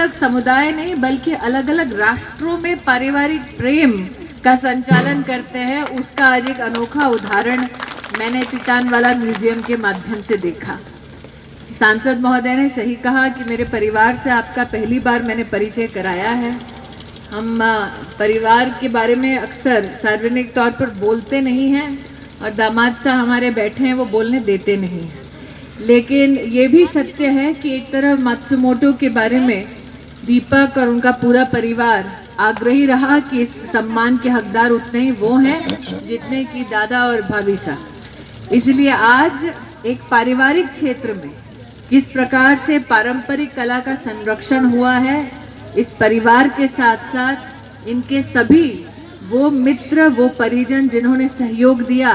अलग समुदाय नहीं बल्कि अलग अलग राष्ट्रों में पारिवारिक प्रेम का संचालन करते हैं, उसका आज एक अनोखा उदाहरण मैंने तितानवाला म्यूजियम के माध्यम से देखा। सांसद महोदय ने सही कहा कि मेरे परिवार से आपका पहली बार मैंने परिचय कराया है। हम परिवार के बारे में अक्सर सार्वजनिक तौर पर बोलते नहीं हैं और दामाद साहब हमारे बैठे हैं वो बोलने देते नहीं हैं, लेकिन ये भी सत्य है कि एक तरफ मात्सुमोटो के बारे में दीपक और उनका पूरा परिवार आग्रही रहा कि इस सम्मान के हकदार उतने ही वो हैं जितने कि दादा और भाभी साहब। इसलिए आज एक पारिवारिक क्षेत्र में किस प्रकार से पारंपरिक कला का संरक्षण हुआ है, इस परिवार के साथ साथ इनके सभी वो मित्र, वो परिजन जिन्होंने सहयोग दिया,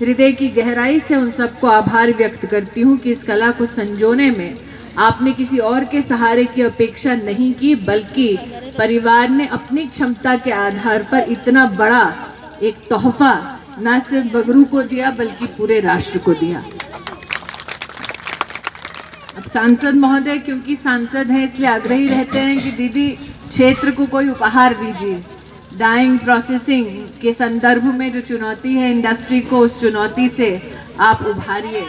हृदय की गहराई से उन सबको आभार व्यक्त करती हूँ कि इस कला को संजोने में आपने किसी और के सहारे की अपेक्षा नहीं की, बल्कि परिवार ने अपनी क्षमता के आधार पर इतना बड़ा एक तोहफा न सिर्फ बगरू को दिया बल्कि पूरे राष्ट्र को दिया। अब सांसद महोदय क्योंकि सांसद हैं इसलिए आग्रही रहते हैं कि दीदी क्षेत्र को कोई उपहार दीजिए। डाइंग प्रोसेसिंग के संदर्भ में जो चुनौती है इंडस्ट्री को, उस चुनौती से आप उभारिए।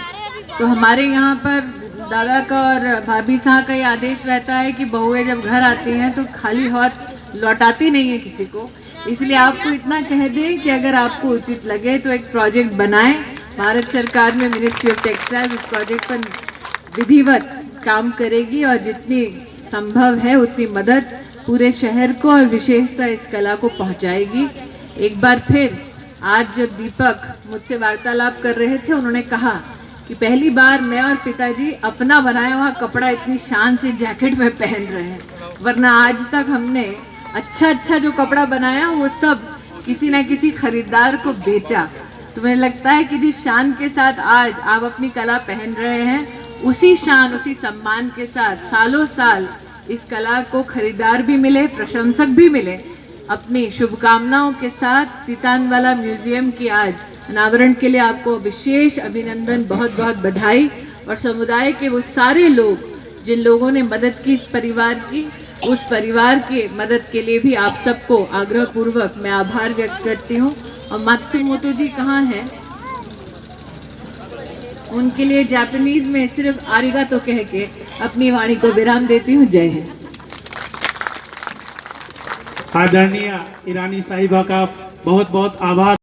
तो हमारे यहाँ पर दादा का और भाभी साहब का ये आदेश रहता है कि बहुएं जब घर आती हैं तो खाली हाथ लौटाती नहीं है किसी को, इसलिए आपको इतना कह दें कि अगर आपको उचित लगे तो एक प्रोजेक्ट बनाएं। भारत सरकार में मिनिस्ट्री ऑफ टेक्सटाइल्स उस प्रोजेक्ट पर विधिवत काम करेगी और जितनी संभव है उतनी मदद पूरे शहर को और विशेषतः इस कला को पहुंचाएगी। एक बार फिर आज जब दीपक मुझसे वार्तालाप कर रहे थे, उन्होंने कहा कि पहली बार मैं और पिताजी अपना बनाया हुआ कपड़ा इतनी शान से जैकेट में पहन रहे हैं, वरना आज तक हमने अच्छा जो कपड़ा बनाया वो सब किसी ना किसी खरीदार को बेचा। तो मुझे लगता है कि जिस शान के साथ आज आप अपनी कला पहन रहे हैं, उसी शान उसी सम्मान के साथ सालों साल इस कला को खरीदार भी मिले, प्रशंसक भी मिले। अपनी शुभकामनाओं के साथ तितानवाला म्यूजियम की आज अनावरण के लिए आपको विशेष अभिनंदन, बहुत बहुत बधाई। और समुदाय के वो सारे लोग जिन लोगों ने मदद की इस परिवार की, उस परिवार के मदद के लिए भी आप सबको आग्रह पूर्वक मैं आभार व्यक्त करती हूँ। और मात्सुमोटो जी कहाँ हैं? उनके लिए जापानीज में सिर्फ आरिगातो कह के अपनी वाणी को विराम देती हूँ। जय हिंद। आदरणीय ईरानी साहिबा का बहुत बहुत आभार।